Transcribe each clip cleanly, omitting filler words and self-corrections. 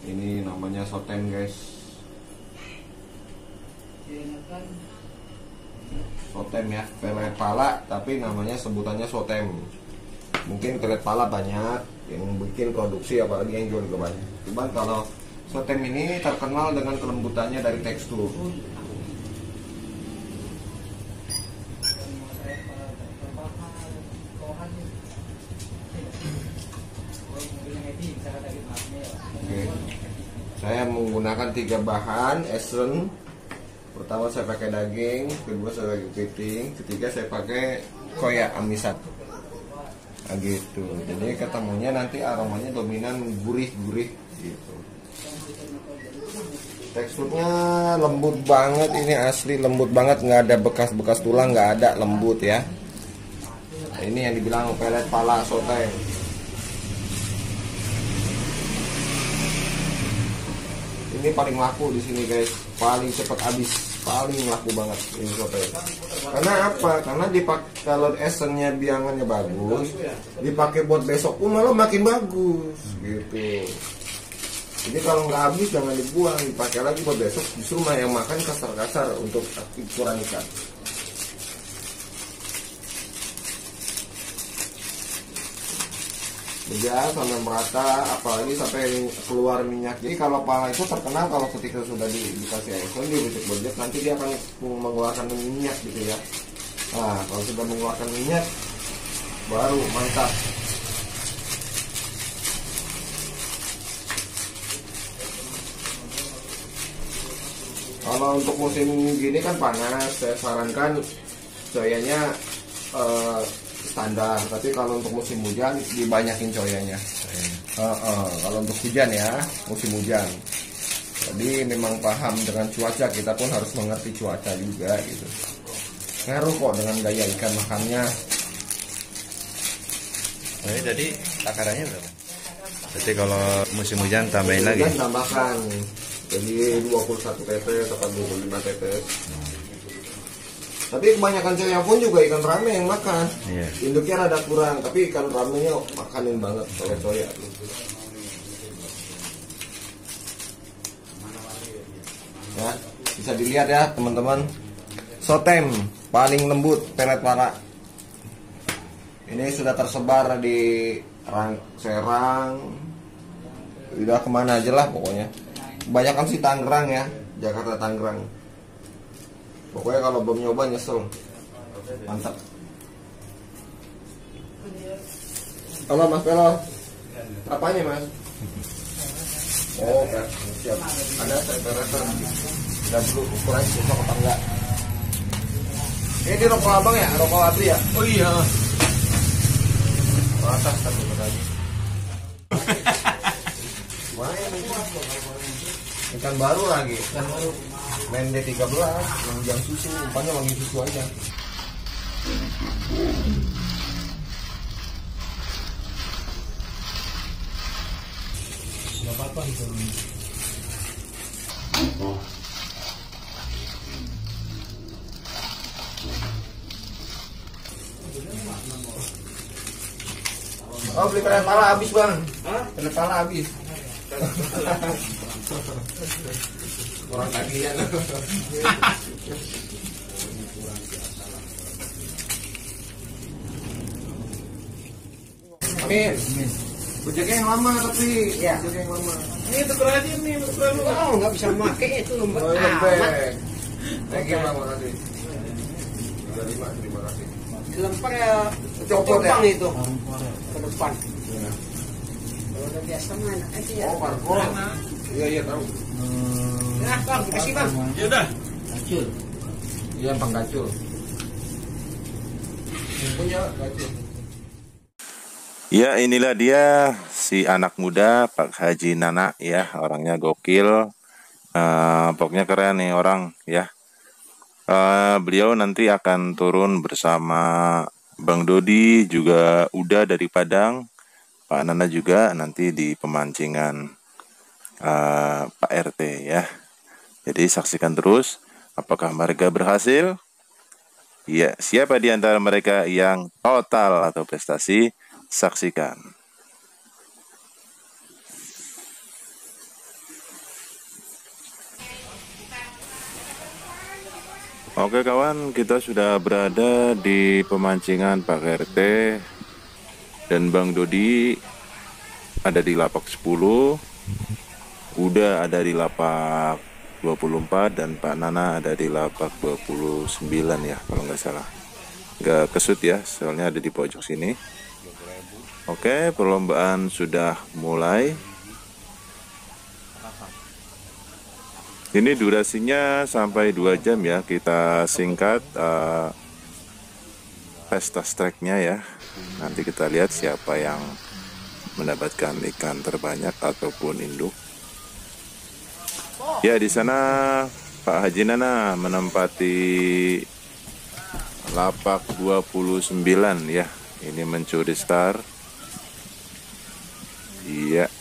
Ini namanya sotem guys. Sotem ya, pelet pala tapi namanya sebutannya sotem. Mungkin pelet pala banyak yang bikin produksi, apalagi yang jual juga banyak. Cuman kalau sotem ini terkenal dengan kelembutannya dari tekstur. Oke. Saya menggunakan 3 bahan esen. Pertama saya pakai daging, kedua saya pakai kepiting, ketiga saya pakai koya amisan. Nah, gitu. Jadi ketemunya nanti aromanya dominan gurih-gurih gitu. Teksturnya lembut banget, ini asli lembut banget, nggak ada bekas-bekas tulang, nggak ada, lembut ya. Nah, ini yang dibilang pelet pala sotem. Ini paling laku di sini guys, paling cepat habis, paling laku banget ini soto. Karena apa? Karena kalau esennya biangannya bagus, dipakai buat besok pun malah makin bagus gitu. Jadi kalau nggak habis jangan dibuang, dipakai lagi buat besok, justru mah yang makan kasar-kasar untuk ukuran ikan. Ya sampai merata, apalagi sampai keluar minyak. Jadi kalau pala itu terkenal kalau ketika sudah dikasih ozon, dibejek-bejek, nanti dia akan mengeluarkan minyak gitu ya. Nah kalau sudah mengeluarkan minyak baru mantap. Kalau untuk musim gini kan panas, saya sarankan coyanya standar, tapi kalau untuk musim hujan dibanyakin coyanya. Kalau untuk hujan ya, musim hujan. Jadi memang paham dengan cuaca, kita pun harus mengerti cuaca juga gitu. Ngaruh kok dengan gaya ikan makannya. Nah, jadi takarannya berapa? Jadi kalau musim hujan tambahin lagi? Hujan tambahkan, jadi 21 tetes atau 25 tetes. Tapi kebanyakan coya pun juga ikan rame yang makan. Iya. Induknya rada kurang, tapi ikan ramenya makanin banget kalau coya. Ya, bisa dilihat ya teman-teman. Sotem paling lembut pelet pala. Ini sudah tersebar di Serang, udah kemana aja lah pokoknya. Kebanyakan sih Tangerang ya, Jakarta Tangerang. Pokoknya kalau belum nyoba nyesel. Mantap. Halo Mas Pelo. Apanya Mas? Oh, siap. Ada separator. Dan dulu ukuran cocok apa enggak? Ini di rokok abang ya? Rokok abri ya? Oh iya. Atas satu lagi. Ikan baru lagi. Ikan baru. Main D13 yang susu, umpannya wangi susu aja. Gak apa-apa itu. Oh beli pelet pala habis bang. Pelet pala habis. Kurang kagian. Amin. Bujeknya yang lama tapi ya. Bujeknya yang lama. Ini tuker aja nih, tuker lu. Oh, nggak bisa pakai itu lembek Oh, amat. lembek. Thank you bang, makasih. 35, terima kasih. Dilempar ya, Copot ya? copang itu ke depan. Ya. Kalau udah biasa mah enak aja ya. Oh, parkol. Iya, iya tahu. Nah, bang, kasih bang. Ya udah. Kacul. Iya, Bang Gacul. Punya Gacul. Ya, inilah dia si anak muda Pak Haji Nana ya, orangnya gokil. Pokoknya keren nih orang ya. Beliau nanti akan turun bersama Bang Dodi, juga Uda dari Padang, Pak Nana juga nanti di pemancingan Pak RT ya. Jadi saksikan terus apakah mereka berhasil. Ya, siapa di antara mereka yang total atau prestasi, saksikan. Oke kawan, kita sudah berada di pemancingan Pak RT dan Bang Dodi ada di lapak 10, Uda ada di lapak 24 dan Pak Nana ada di lapak 29 ya kalau nggak salah. Nggak kesut ya, soalnya ada di pojok sini. Oke, perlombaan sudah mulai. Ini durasinya sampai 2 jam ya, kita singkat pesta strike-nya ya. Nanti kita lihat siapa yang mendapatkan ikan terbanyak ataupun induk. Ya, di sana Pak Haji Nana menempati lapak 29 ya. Ini mencuri star. Iya.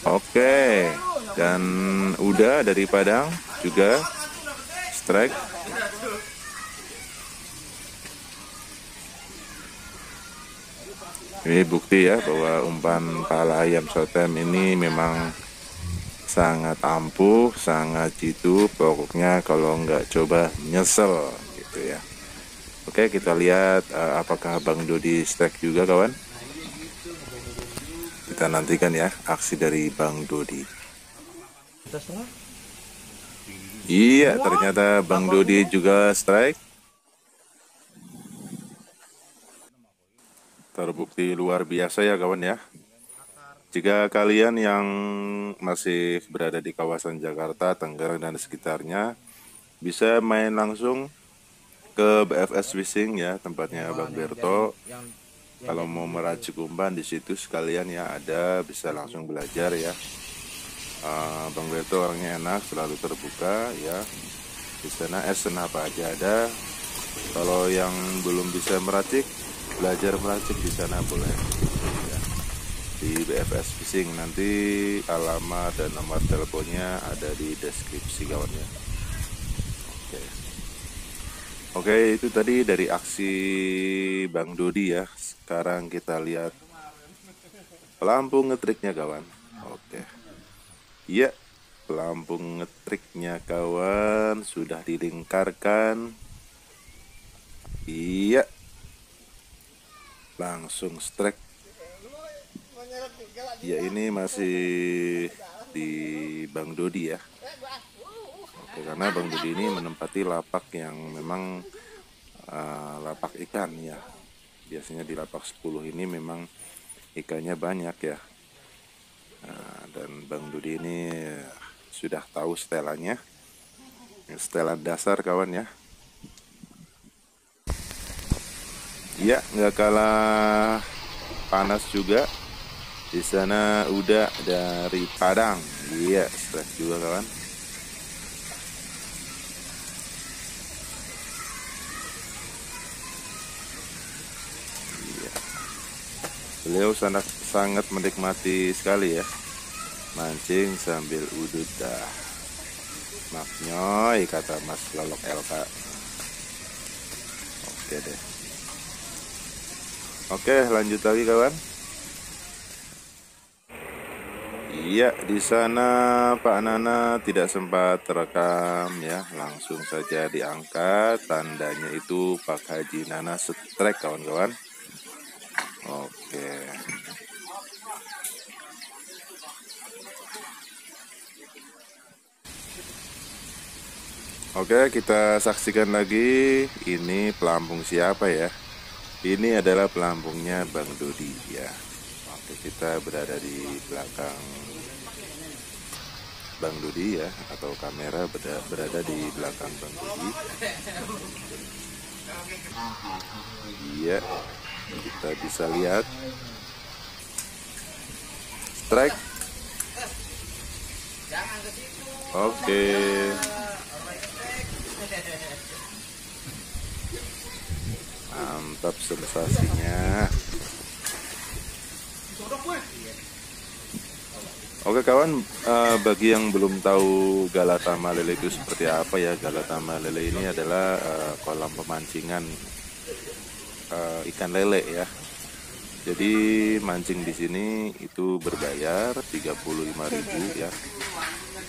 Oke, dan udah dari Padang juga strike. Ini bukti ya bahwa umpan pala ayam sotem ini memang sangat ampuh, sangat jitu. Pokoknya kalau nggak coba nyesel gitu ya. Oke, kita lihat apakah Bang Dodi strike juga kawan. Kita nantikan ya aksi dari Bang Dodi. Iya, ternyata Bang Dodi juga strike. Terbukti luar biasa ya kawan ya. Jika kalian yang masih berada di kawasan Jakarta, Tangerang dan sekitarnya, bisa main langsung ke BFS Fishing ya, tempatnya Bang Berto. Kalau mau meracik umpan di situ sekalian ya ada, bisa langsung belajar ya. Bang Berto orangnya enak, selalu terbuka ya. Di sana esen apa aja ada. Kalau yang belum bisa meracik, belajar meracik di sana boleh ya. Di BFS Fishing, nanti alamat dan nomor teleponnya ada di deskripsi kawannya. Oke, itu tadi dari aksi Bang Dodi ya. Sekarang kita lihat lampu ngetriknya kawan. Oke. Iya, lampu ngetriknya kawan sudah dilingkarkan. Iya. Langsung strike. Ya, ini masih di Bang Dodi ya. Oke, karena Bang Dodi ini menempati lapak yang memang lapak ikan ya. Biasanya di lapak 10 ini memang ikannya banyak ya. Dan Bang Dodi ini sudah tahu setelannya. Setelan dasar kawan ya. Iya, nggak kalah panas juga. Di sana udah dari Padang. Iya, strike juga kawan. Beliau sangat menikmati sekali ya mancing sambil udut dah. Maknyoy kata Mas Lolok LK. Oke deh. Oke, lanjut lagi kawan. Iya, di sana Pak Nana tidak sempat terekam ya, langsung saja diangkat. Tandanya itu Pak Haji Nana strike kawan-kawan. Oke. Oke, kita saksikan lagi. Ini pelampung siapa ya? Ini adalah pelampungnya Bang Dodi ya. Oke, kita berada di belakang Bang Dodi ya, atau kamera berada di belakang Bang Dodi. Iya. Kita bisa lihat strike. Oke. Mantap sensasinya. Oke kawan, bagi yang belum tahu Galatama Lele itu seperti apa ya, Galatama Lele ini adalah kolam pemancingan ikan lele ya. Jadi mancing di sini itu berbayar 35.000 ya.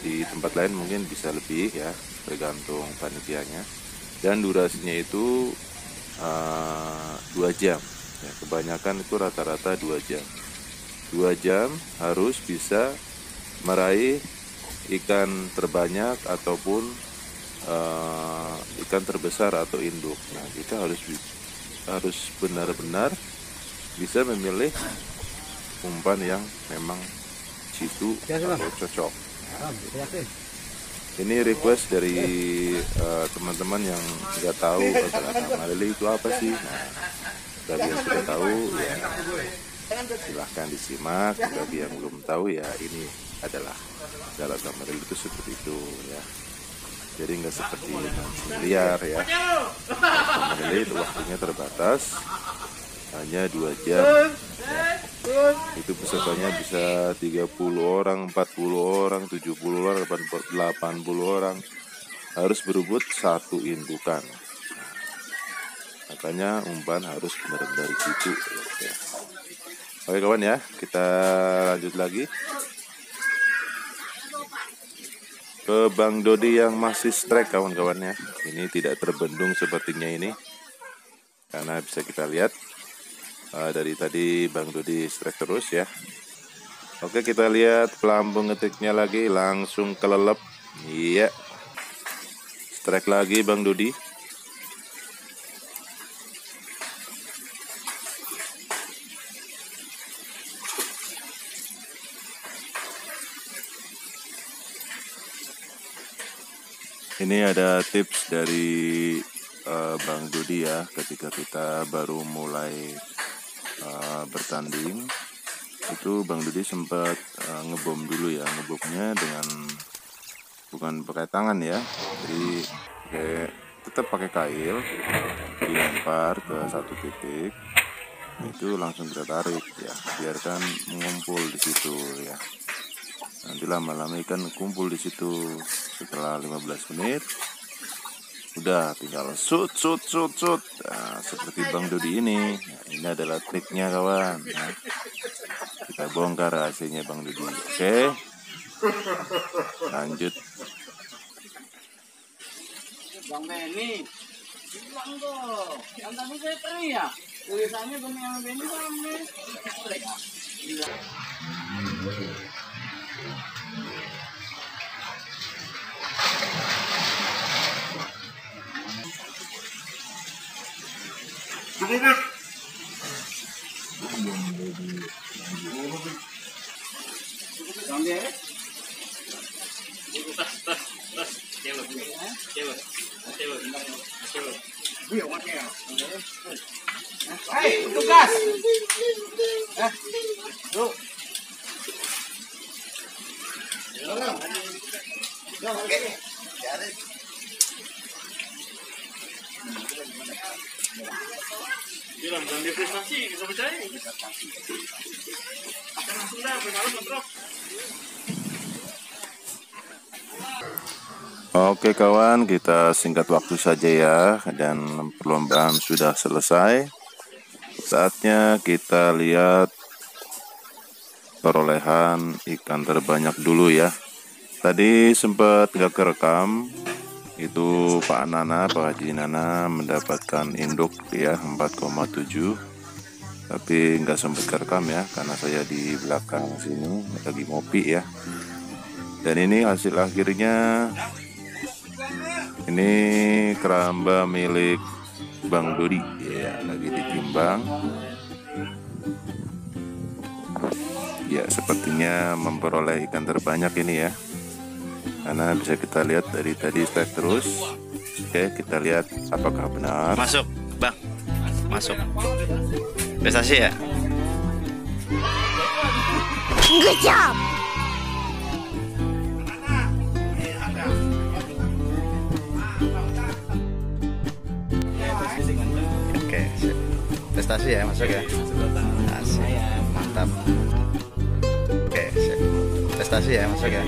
di tempat lain mungkin bisa lebih ya, tergantung panitianya. Dan durasinya itu 2 jam ya, kebanyakan itu rata-rata 2 jam. 2 jam harus bisa meraih ikan terbanyak ataupun ikan terbesar atau induk. Nah, kita harus benar-benar bisa memilih umpan yang memang situ atau cocok. Ini request dari teman-teman yang nggak tahu agak malele itu apa sih. Nah, bagi yang sudah tahu ya silahkan disimak, bagi yang belum tahu ya ini adalah galaga malele itu seperti itu ya. Jadi nggak seperti liar ya. Malele itu waktunya terbatas, hanya 2 jam ya. Itu pesertanya bisa 30 orang, 40 orang, 70 orang, 80 orang, harus berebut 1 indukan. Makanya umpan harus benar-benar di situ ya. Oke kawan ya, kita lanjut lagi ke Bang Dodi yang masih strike kawan-kawan ya. Ini tidak terbendung sepertinya ini, karena bisa kita lihat dari tadi Bang Dodi strike terus ya. Oke, kita lihat pelambung ngetiknya lagi, langsung kelelep. Iya, strike lagi Bang Dodi. Ini ada tips dari Bang Dodi ya, ketika kita baru mulai bertanding itu Bang Dodi sempat ngebom dulu ya. Ngebomnya dengan bukan pakai tangan ya, jadi tetap pakai kail, dilempar ke satu titik, itu langsung kita tarik ya, biarkan mengumpul di situ ya. Nanti lama-lama ikan kumpul di situ. Setelah 15 menit udah tinggal shoot. Nah, seperti Bang Dodi ini. Nah, ini adalah triknya kawan. Nah, kita bongkar hasilnya Bang Dodi. Oke, lanjut. Bang Benny, bilang dong, yang tadi saya teriak, tulisannya Bang Benny sama Hei, tugas. Tuh. Bilang jangan prestasi, kita percaya. Langsung dah, berharap drop. Oke kawan, kita singkat waktu saja ya, dan perlombaan sudah selesai. Saatnya kita lihat perolehan ikan terbanyak dulu ya. Tadi sempat gak kerekam, itu Pak Haji Nana mendapatkan induk ya 4,7, tapi nggak sempat kerekam ya, karena saya di belakang sini lagi ngopi ya. Dan ini hasil akhirnya, ini keramba milik Bang Dodi ya, lagi ditimbang ya. Sepertinya memperoleh ikan terbanyak ini ya, karena bisa kita lihat dari tadi strike terus. Oke, kita lihat apakah benar. Masuk Bang, masuk prestasi ya. Good job. Oke, sip. Prestasi ya, masuk ya. Asik, mantap. Oke, sip. Prestasi ya, masuk ya.